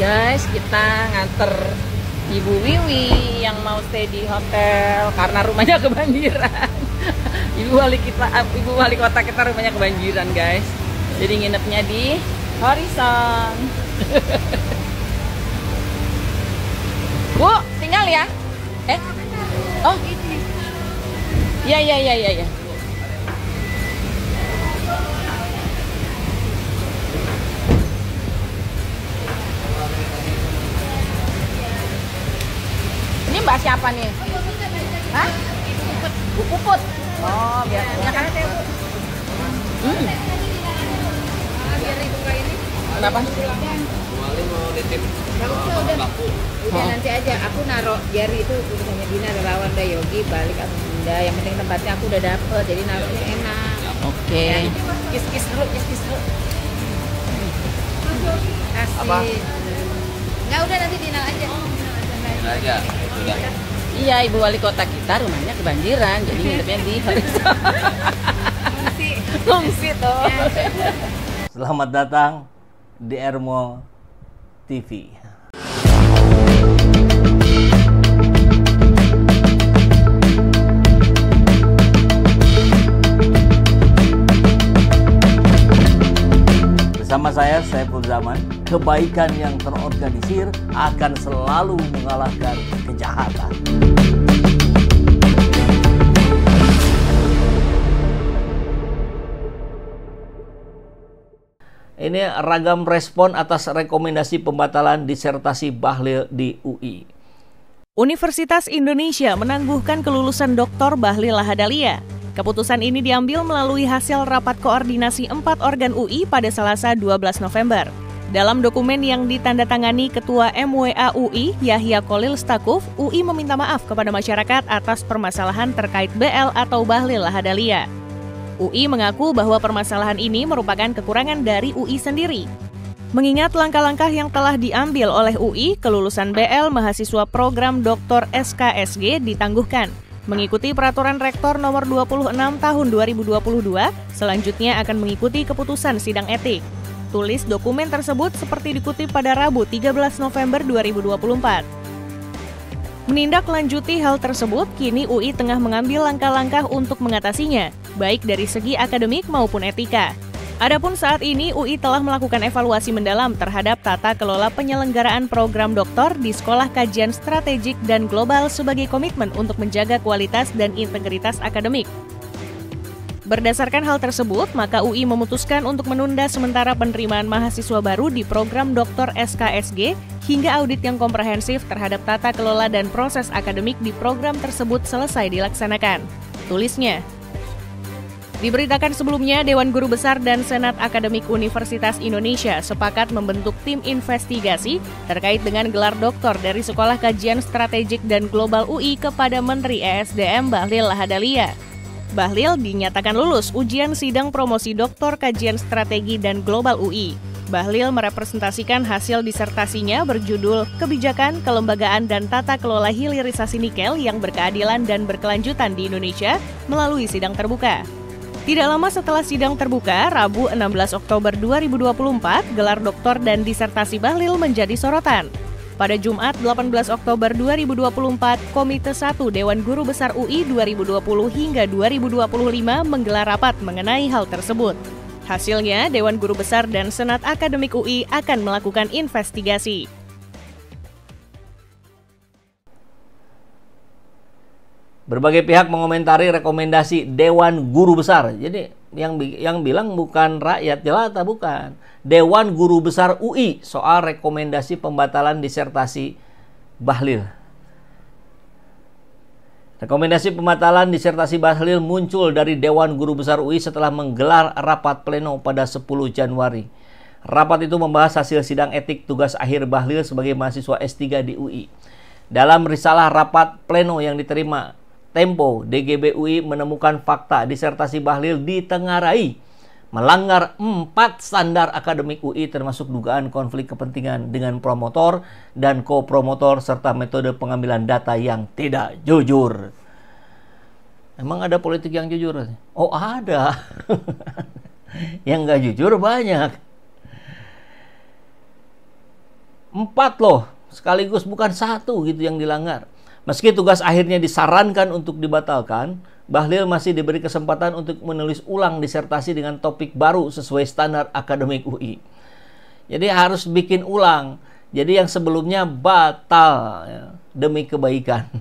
Guys, kita nganter Ibu Wiwi yang mau stay di hotel karena rumahnya kebanjiran. Ibu wali kota kita rumahnya kebanjiran, guys. Jadi nginepnya di Horizon. Bu, tinggal ya? Oh, iya. Ini Mbak siapa nih? Hah? Bu Puput. Oh, biar kan Bu. Biar ibu kayak ini. Kenapa? Wali mau nitip baku. Udah nanti aja aku naruh jari itu urusannya Dina, relawan dah Yogi balik atau Bunda. Yang penting tempatnya aku udah dapet, jadi naruhnya enak. Oke. Kis dulu. Kasih. Apa? Enggak, udah nanti Dina aja. Ini aja, sudah. Iya, Ibu wali kota kita rumahnya kebanjiran, jadi nginepnya di Horizon. Ngungsi tuh. Selamat datang di Ermo TV. Bersama saya, Saiful Zaman, kebaikan yang terorganisir akan selalu mengalahkan kejahatan. Ini ragam respon atas rekomendasi pembatalan disertasi Bahlil di UI. Universitas Indonesia menangguhkan kelulusan Dr. Bahlil Lahadalia. Keputusan ini diambil melalui hasil rapat koordinasi 4 organ UI pada Selasa 12 November. Dalam dokumen yang ditandatangani Ketua MWA UI, Yahya Khalil Stakuf, UI meminta maaf kepada masyarakat atas permasalahan terkait BL atau Bahlil Lahadalia. UI mengaku bahwa permasalahan ini merupakan kekurangan dari UI sendiri. Mengingat langkah-langkah yang telah diambil oleh UI, kelulusan BL mahasiswa program Dr. SKSG ditangguhkan. Mengikuti Peraturan Rektor Nomor 26 Tahun 2022, selanjutnya akan mengikuti keputusan sidang etik. Tulis dokumen tersebut seperti dikutip pada Rabu 13 November 2024. Menindaklanjuti hal tersebut, kini UI tengah mengambil langkah-langkah untuk mengatasinya, baik dari segi akademik maupun etika. Adapun saat ini UI telah melakukan evaluasi mendalam terhadap tata kelola penyelenggaraan program doktor di Sekolah Kajian Strategik dan Global sebagai komitmen untuk menjaga kualitas dan integritas akademik. Berdasarkan hal tersebut, maka UI memutuskan untuk menunda sementara penerimaan mahasiswa baru di program Dr. SKSG hingga audit yang komprehensif terhadap tata kelola dan proses akademik di program tersebut selesai dilaksanakan. Tulisnya. Diberitakan sebelumnya, Dewan Guru Besar dan Senat Akademik Universitas Indonesia sepakat membentuk tim investigasi terkait dengan gelar doktor dari Sekolah Kajian Strategik dan Global UI kepada Menteri ESDM Bahlil Lahadalia. Bahlil dinyatakan lulus ujian sidang promosi doktor kajian strategi dan global UI. Bahlil merepresentasikan hasil disertasinya berjudul Kebijakan, Kelembagaan, dan Tata Kelola Hilirisasi Nikel yang berkeadilan dan berkelanjutan di Indonesia melalui sidang terbuka. Tidak lama setelah sidang terbuka, Rabu 16 Oktober 2024, gelar doktor dan disertasi Bahlil menjadi sorotan. Pada Jumat 18 Oktober 2024, Komite 1 Dewan Guru Besar UI 2020 hingga 2025 menggelar rapat mengenai hal tersebut. Hasilnya, Dewan Guru Besar dan Senat Akademik UI akan melakukan investigasi. Berbagai pihak mengomentari rekomendasi Dewan Guru Besar. Jadi yang bilang bukan rakyat jelata, bukan. Dewan Guru Besar UI soal rekomendasi pembatalan disertasi Bahlil. Rekomendasi pembatalan disertasi Bahlil muncul dari Dewan Guru Besar UI setelah menggelar rapat pleno pada 10 Januari. Rapat itu membahas hasil sidang etik tugas akhir Bahlil sebagai mahasiswa S3 di UI. Dalam risalah rapat pleno yang diterima Tempo, DGB UI menemukan fakta disertasi Bahlil ditengarai melanggar 4 standar akademik UI termasuk dugaan konflik kepentingan dengan promotor dan kopromotor serta metode pengambilan data yang tidak jujur. Emang ada politik yang jujur? Oh ada. Yang nggak jujur banyak. 4 loh, sekaligus bukan 1 gitu yang dilanggar. Meski tugas akhirnya disarankan untuk dibatalkan, Bahlil masih diberi kesempatan untuk menulis ulang disertasi dengan topik baru sesuai standar akademik UI. Jadi harus bikin ulang. Jadi yang sebelumnya batal ya, demi kebaikan.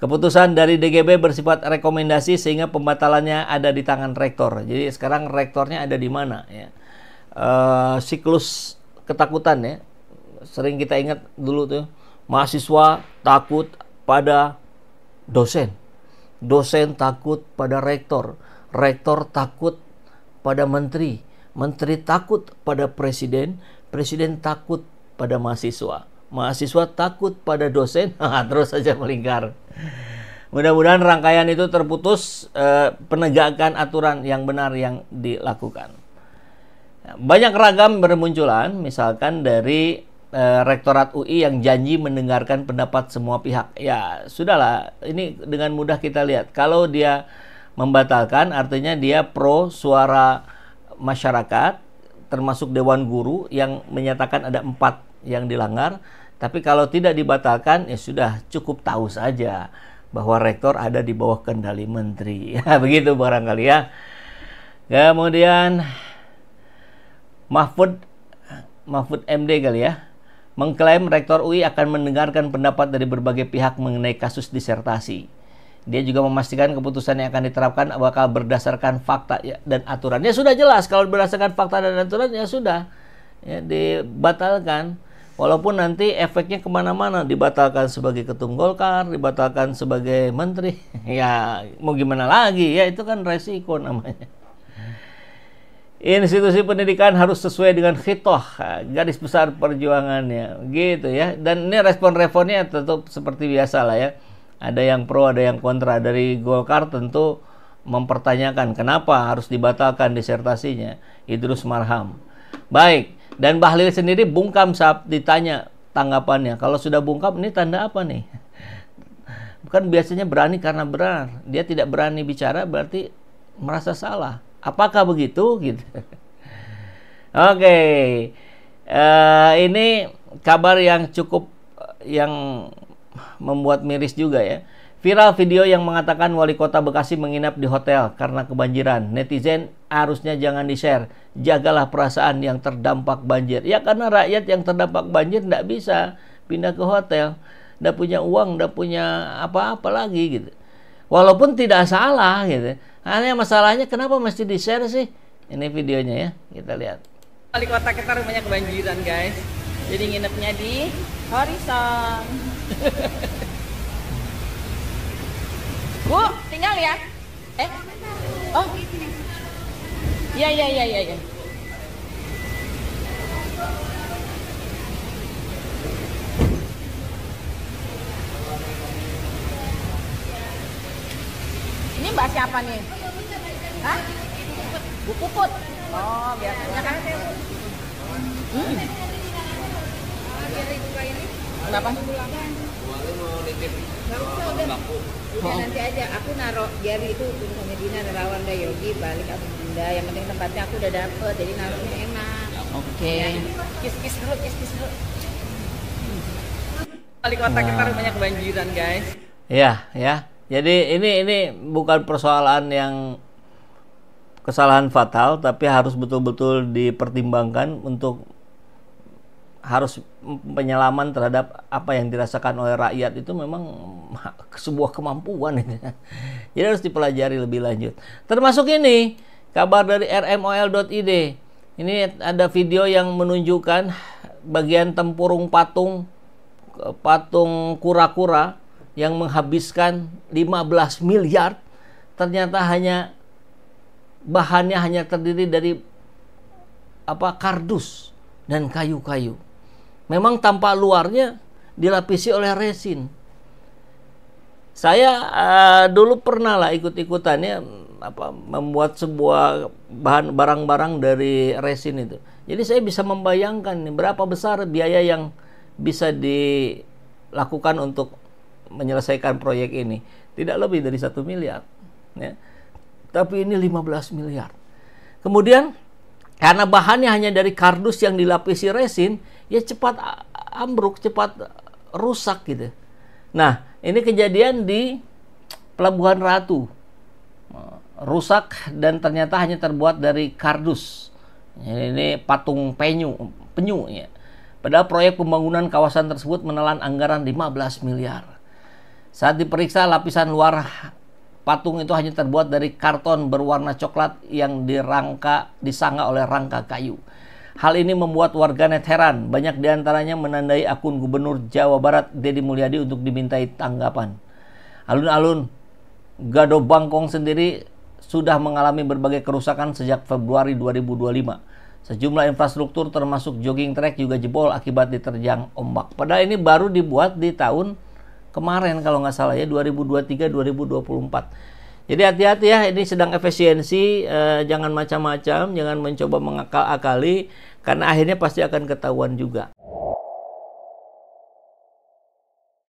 Keputusan dari DGB bersifat rekomendasi sehingga pembatalannya ada di tangan rektor. Jadi sekarang rektornya ada di mana ya? Siklus ketakutan ya. Sering kita ingat dulu tuh, mahasiswa takut pada dosen. Dosen takut pada rektor. Rektor takut pada menteri. Menteri takut pada presiden. Presiden takut pada mahasiswa. Mahasiswa takut pada dosen. Terus saja melingkar. Mudah-mudahan rangkaian itu terputus, penegakan aturan yang benar yang dilakukan. Banyak ragam bermunculan, misalkan dari Rektorat UI yang janji mendengarkan pendapat semua pihak. Ya, sudahlah, ini dengan mudah kita lihat. Kalau dia membatalkan, artinya dia pro suara masyarakat, termasuk Dewan Guru yang menyatakan ada 4 yang dilanggar. Tapi kalau tidak dibatalkan, ya sudah cukup tahu saja bahwa rektor ada di bawah kendali menteri. Ya, begitu barangkali ya. Kemudian Mahfud MD kali ya, mengklaim Rektor UI akan mendengarkan pendapat dari berbagai pihak mengenai kasus disertasi. Dia juga memastikan keputusan yang akan diterapkan bakal berdasarkan fakta dan aturan. Ya sudah jelas, kalau berdasarkan fakta dan aturan ya sudah ya, dibatalkan. Walaupun nanti efeknya kemana-mana, dibatalkan sebagai ketum Golkar, dibatalkan sebagai menteri. Ya mau gimana lagi, ya itu kan resiko namanya. Institusi pendidikan harus sesuai dengan khitoh, garis besar perjuangannya, gitu ya. Dan ini respon-responnya tentu seperti biasa lah ya. Ada yang pro, ada yang kontra. Dari Golkar tentu mempertanyakan kenapa harus dibatalkan disertasinya. Idrus Marham. Baik, dan Bahlil sendiri bungkam saat ditanya tanggapannya. Kalau sudah bungkam, ini tanda apa nih? Bukan biasanya berani karena benar. Dia tidak berani bicara berarti merasa salah. Apakah begitu? Gitu. Oke, ini kabar yang cukup yang membuat miris juga ya. Viral video yang mengatakan wali kota Bekasi menginap di hotel karena kebanjiran. Netizen harusnya jangan di-share. Jagalah perasaan yang terdampak banjir. Ya karena rakyat yang terdampak banjir tidak bisa pindah ke hotel. Tidak punya uang, tidak punya apa-apa lagi gitu. Walaupun tidak salah gitu. Hanya masalahnya kenapa mesti di-share sih? Ini videonya ya, kita lihat. Wali kota kita rumahnya kebanjiran guys. Jadi nginepnya di Horizon. Bu, tinggal ya? Oh. Iya. Ini mbak siapa nih? Hah? Bu Puput. Oh, biasanya kan. Kenapa? Buangnya mau nitip bangku. Udah nanti aja, aku naruh jari itu tulisannya Dina Relawan Yogi balik aku bunda. Yang penting tempatnya aku udah dapet, jadi naruhnya enak. Oke. Kis dulu. Wali kota kita rumahnya kebanjiran guys. Ya. Jadi ini bukan persoalan yang kesalahan fatal, tapi harus betul-betul dipertimbangkan untuk harus penyelaman terhadap apa yang dirasakan oleh rakyat itu memang sebuah kemampuan. Jadi harus dipelajari lebih lanjut. Termasuk ini kabar dari rmol.id. Ini ada video yang menunjukkan bagian tempurung patung kura-kura yang menghabiskan 15 miliar. Ternyata bahannya hanya terdiri dari kardus dan kayu-kayu. Memang tampak luarnya dilapisi oleh resin. Saya dulu pernah lah ikut-ikutannya membuat sebuah barang-barang dari resin itu. Jadi saya bisa membayangkan berapa besar biaya yang bisa dilakukan untuk menyelesaikan proyek ini. Tidak lebih dari 1 miliar. Ya. Tapi ini 15 miliar. Kemudian Karena bahannya hanya dari kardus yang dilapisi resin, ya cepat ambruk, cepat rusak gitu. Nah, ini kejadian di Pelabuhan Ratu. Rusak dan ternyata hanya terbuat dari kardus. Ini patung penyu ya. Padahal proyek pembangunan kawasan tersebut menelan anggaran 15 miliar. Saat diperiksa, lapisan luar patung itu hanya terbuat dari karton berwarna coklat yang disangga oleh rangka kayu. Hal ini membuat warganet heran. Banyak diantaranya menandai akun Gubernur Jawa Barat Deddy Mulyadi untuk dimintai tanggapan. Alun-alun Gado Bangkong sendiri sudah mengalami berbagai kerusakan sejak Februari 2025. Sejumlah infrastruktur termasuk jogging track juga jebol akibat diterjang ombak. Padahal ini baru dibuat di tahun kemarin kalau nggak salah ya, 2023-2024. Jadi hati-hati ya, ini sedang efisiensi, jangan macam-macam, jangan mencoba mengakal-akali, karena akhirnya pasti akan ketahuan juga.